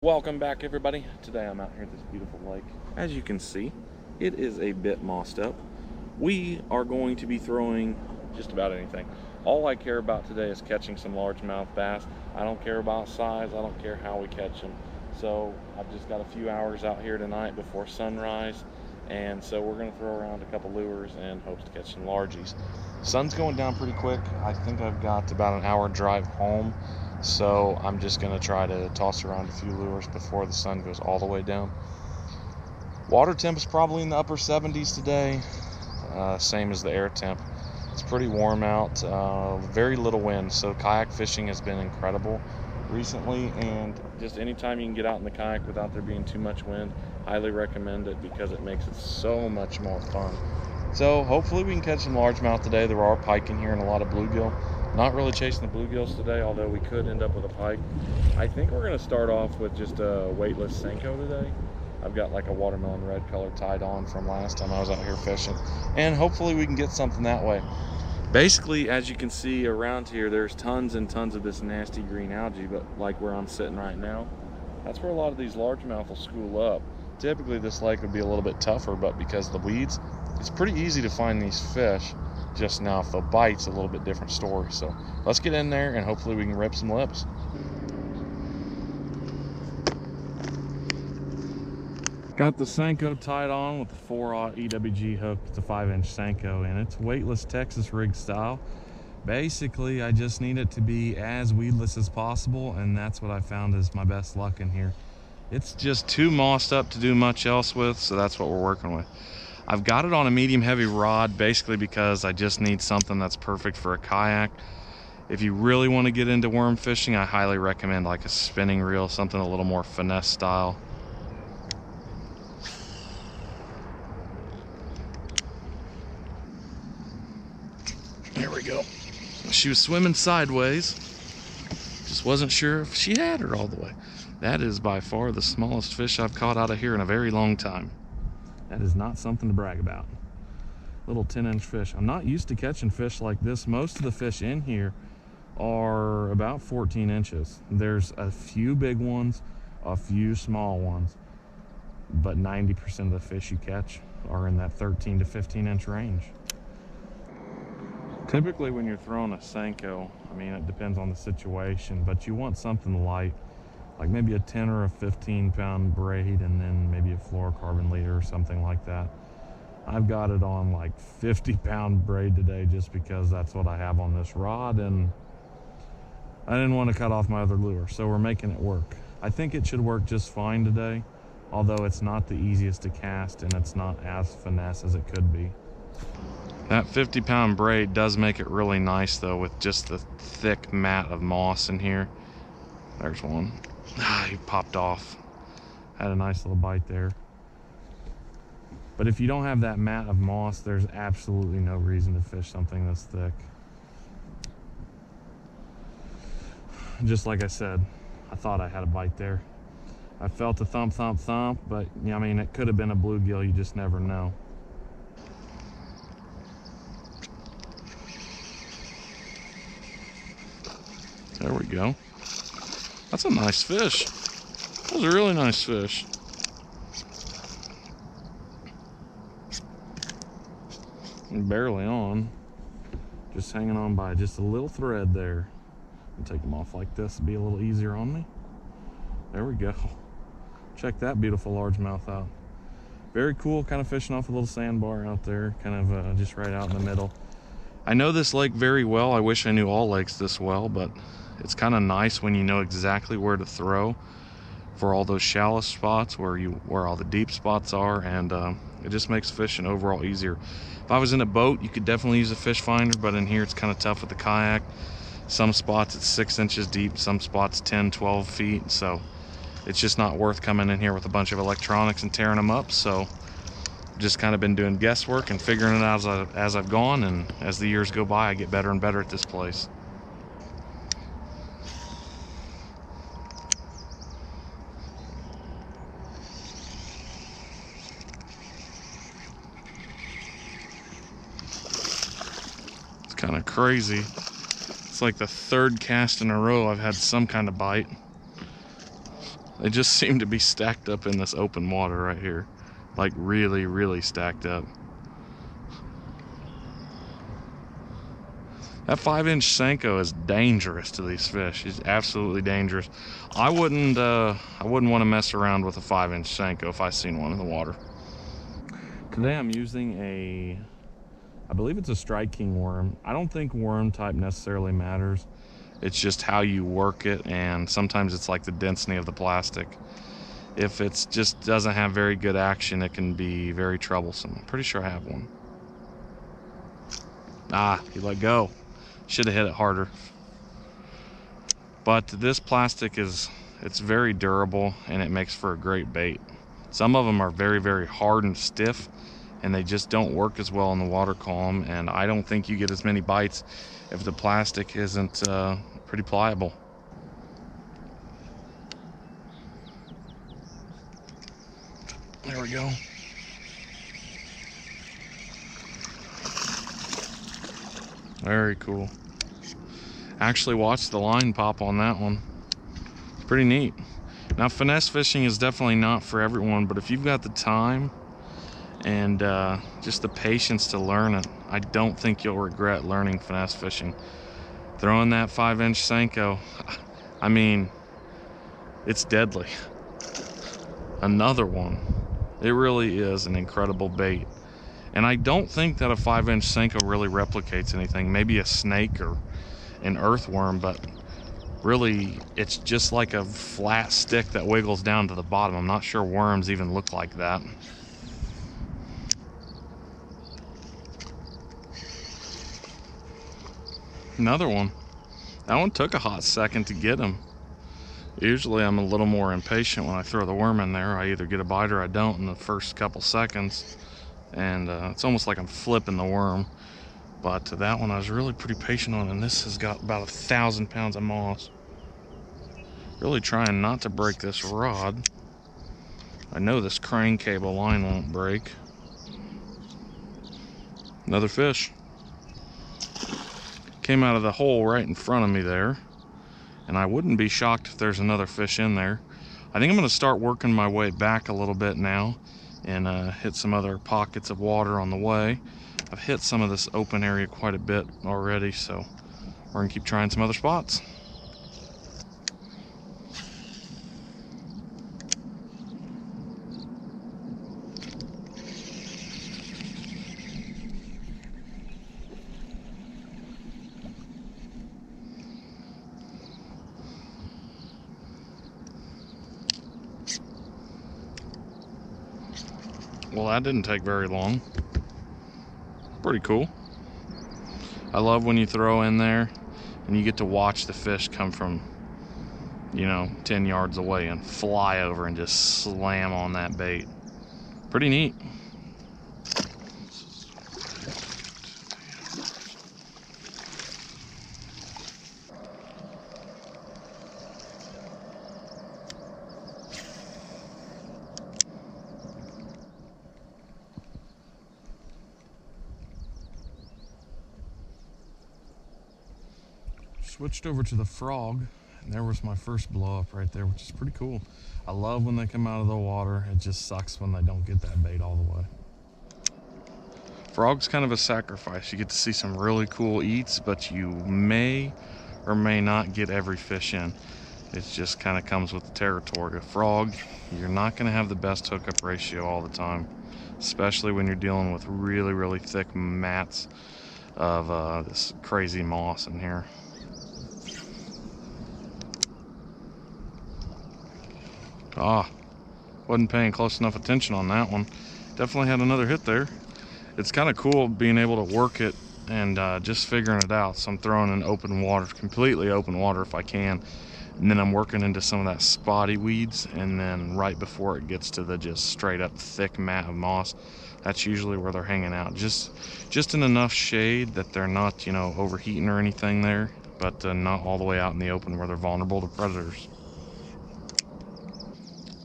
Welcome back, everybody. Today I'm out here at this beautiful lake. As you can see, it is a bit mossed up. We are going to be throwing just about anything. All I care about today is catching some largemouth bass. I don't care about size. I don't care how we catch them. So I've just got a few hours out here tonight before sunrise, and so we're going to throw around a couple lures and hopes to catch some largies. Sun's going down pretty quick. I think I've got about an hour drive home. So I'm just going to try to toss around a few lures before the sun goes all the way down. Water temp is probably in the upper 70s today, same as the air temp. It's pretty warm out, very little wind, so kayak fishing has been incredible recently, and just anytime you can get out in the kayak without there being too much wind, highly recommend it because it makes it so much more fun. So hopefully we can catch some largemouth today. There are pike in here and a lot of bluegill. Not really chasing the bluegills today, although we could end up with a pike. I think we're going to start off with just a weightless Senko today. I've got like a watermelon red color tied on from last time I was out here fishing, and hopefully we can get something that way. Basically, as you can see around here, there's tons and tons of this nasty green algae, but like where I'm sitting right now, that's where a lot of these largemouth will school up. Typically this lake would be a little bit tougher, but because of the weeds, it's pretty easy to find these fish. Just now, if they'll bite, it's a little bit different story. So let's get in there and hopefully we can rip some lips. Got the Senko tied on with the 4/0 EWG hook. It's a 5-inch Senko, and it's weightless Texas rig style. Basically, I just need it to be as weedless as possible, and that's what I found is my best luck in here. It's just too mossed up to do much else with, so that's what we're working with. I've got it on a medium heavy rod basically because I just need something that's perfect for a kayak. If you really want to get into worm fishing, I highly recommend like a spinning reel, something a little more finesse style. There we go. She was swimming sideways. Just wasn't sure if she had her all the way. That is by far the smallest fish I've caught out of here in a very long time. That is not something to brag about. Little 10-inch fish. I'm not used to catching fish like this. Most of the fish in here are about 14 inches. There's a few big ones, a few small ones, but 90% of the fish you catch are in that 13 to 15-inch range. Typically when you're throwing a Senko, I mean, it depends on the situation, but you want something light, like maybe a 10 or a 15 pound braid, and then maybe a fluorocarbon leader or something like that. I've got it on like 50-pound braid today just because that's what I have on this rod, and I didn't want to cut off my other lure, so we're making it work. I think it should work just fine today, although it's not the easiest to cast and it's not as finesse as it could be. That 50-pound braid does make it really nice though, with just the thick mat of moss in here. There's one. He popped off. Had a nice little bite there. But if you don't have that mat of moss, there's absolutely no reason to fish something this thick. Just like I said, I thought I had a bite there. I felt a thump, thump, thump, but yeah, I mean, it could have been a bluegill. You just never know. There we go. That's a nice fish. That was a really nice fish. Barely on. Just hanging on by just a little thread there. I'll take them off like this to be a little easier on me. There we go. Check that beautiful largemouth out. Very cool, kind of fishing off a little sandbar out there, kind of just right out in the middle. I know this lake very well. I wish I knew all lakes this well, but it's kind of nice when you know exactly where to throw for all those shallow spots where all the deep spots are, and it just makes fishing overall easier. If I was in a boat, you could definitely use a fish finder, but in here it's kind of tough with the kayak. Some spots it's 6 inches deep, some spots 10, 12 feet, so it's just not worth coming in here with a bunch of electronics and tearing them up. So just kind of been doing guesswork and figuring it out as I've gone, and as the years go by I get better and better at this place. It's kind of crazy. It's like the third cast in a row I've had some kind of bite. They just seem to be stacked up in this open water right here. Like really, really stacked up. That 5-inch Senko is dangerous to these fish. He's absolutely dangerous. I wouldn't want to mess around with a 5-inch Senko if I seen one in the water. Today I'm using I believe it's a Strike King worm. I don't think worm type necessarily matters. It's just how you work it, and sometimes it's like the density of the plastic. If it just doesn't have very good action, it can be very troublesome. I'm pretty sure I have one. Ah, he let go. Should have hit it harder. But this plastic it's very durable, and it makes for a great bait. Some of them are very, very hard and stiff, and they just don't work as well in the water column, and I don't think you get as many bites if the plastic isn't pretty pliable. There we go. Very cool. Actually watched the line pop on that one. It's pretty neat. Now, finesse fishing is definitely not for everyone, but if you've got the time and just the patience to learn it, I don't think you'll regret learning finesse fishing. Throwing that 5-inch Senko, I mean, it's deadly. Another one. It really is an incredible bait. And I don't think that a 5-inch Senko really replicates anything. Maybe a snake or an earthworm, but really it's just like a flat stick that wiggles down to the bottom. I'm not sure worms even look like that. Another one. That one took a hot second to get him. Usually I'm a little more impatient when I throw the worm in there. I either get a bite or I don't in the first couple seconds, and it's almost like I'm flipping the worm. But that one I was really pretty patient on, and this has got about 1,000 pounds of moss. Really trying not to break this rod. I know this crane cable line won't break. Another fish. Came out of the hole right in front of me there, and I wouldn't be shocked if there's another fish in there. I think I'm going to start working my way back a little bit now and hit some other pockets of water on the way. I've hit some of this open area quite a bit already, so we're gonna keep trying some other spots. Well, that didn't take very long. Pretty cool. I love when you throw in there and you get to watch the fish come from, 10 yards away and fly over and just slam on that bait. Pretty neat. Switched over to the frog, and there was my first blow up right there, which is pretty cool. I love when they come out of the water. It just sucks when they don't get that bait all the way. Frog's kind of a sacrifice. You get to see some really cool eats, but you may or may not get every fish in. It just kind of comes with the territory. A frog, you're not going to have the best hookup ratio all the time, especially when you're dealing with really, really thick mats of this crazy moss in here. Wasn't paying close enough attention on that one. Definitely had another hit there. It's kind of cool being able to work it and just figuring it out. So I'm throwing in open water, completely open water if I can, and then I'm working into some of that spotty weeds, and then right before it gets to the just straight up thick mat of moss, that's usually where they're hanging out. Just in enough shade that they're not, overheating or anything there, but not all the way out in the open where they're vulnerable to predators.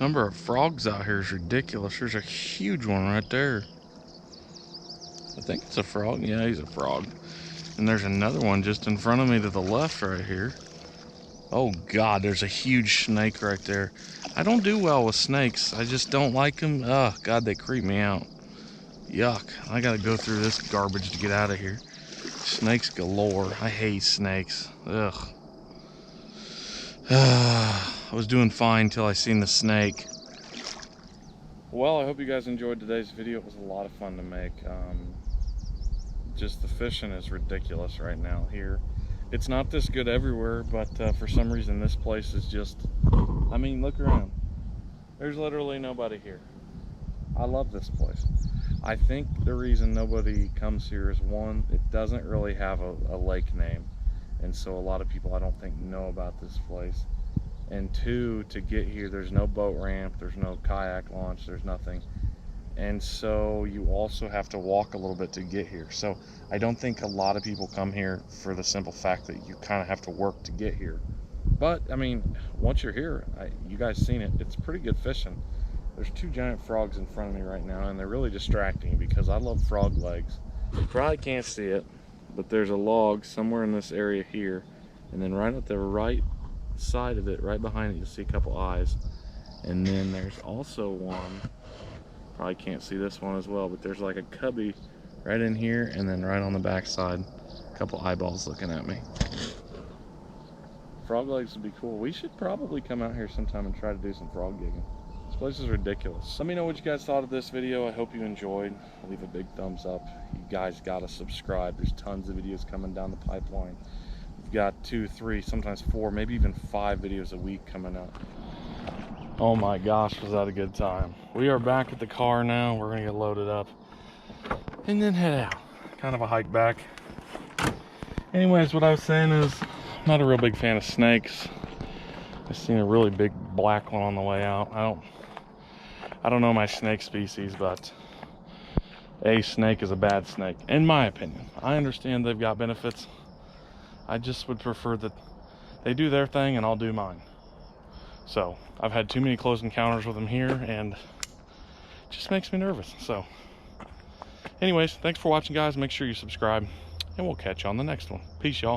Number of frogs out here is ridiculous. There's a huge one right there. I think it's a frog. Yeah, he's a frog. And there's another one just in front of me to the left right here. Oh God, there's a huge snake right there. I don't do well with snakes. I just don't like them. Oh, God, they creep me out. Yuck. I gotta go through this garbage to get out of here. Snakes galore. I hate snakes. Ugh. I was doing fine till I seen the snake. Well, I hope you guys enjoyed today's video. It was a lot of fun to make. Just the fishing is ridiculous right now here. It's not this good everywhere, but for some reason this place is just, I mean, look around. There's literally nobody here. I love this place. I think the reason nobody comes here is, one, it doesn't really have a lake name, and so a lot of people, I don't think, know about this place. And two, to get here, there's no boat ramp, there's no kayak launch, there's nothing. And so you also have to walk a little bit to get here. So I don't think a lot of people come here for the simple fact that you kind of have to work to get here. But I mean, once you're here, you guys seen it, it's pretty good fishing. There's two giant frogs in front of me right now, and they're really distracting because I love frog legs. You probably can't see it, but there's a log somewhere in this area here, and then right at the right side of it, right behind it, you'll see a couple eyes. And then there's also one, probably can't see this one as well, but there's like a cubby right in here, and then right on the back side, a couple eyeballs looking at me. Frog legs would be cool. We should probably come out here sometime and try to do some frog gigging. This place is ridiculous. Let me know what you guys thought of this video. I hope you enjoyed. Leave a big thumbs up. You guys gotta subscribe. There's tons of videos coming down the pipeline. We've got 2, 3, sometimes 4, maybe even 5 videos a week coming up. Oh my gosh, was that a good time. We are back at the car now. We're gonna get loaded up and then head out. Kind of a hike back. Anyways, what I was saying is, I'm not a real big fan of snakes. I seen a really big black one on the way out. I don't know my snake species, but a snake is a bad snake, in my opinion. I understand they've got benefits. I just would prefer that they do their thing and I'll do mine. So I've had too many close encounters with them here, and it just makes me nervous. So anyways, thanks for watching, guys. Make sure you subscribe, and we'll catch you on the next one. Peace, y'all.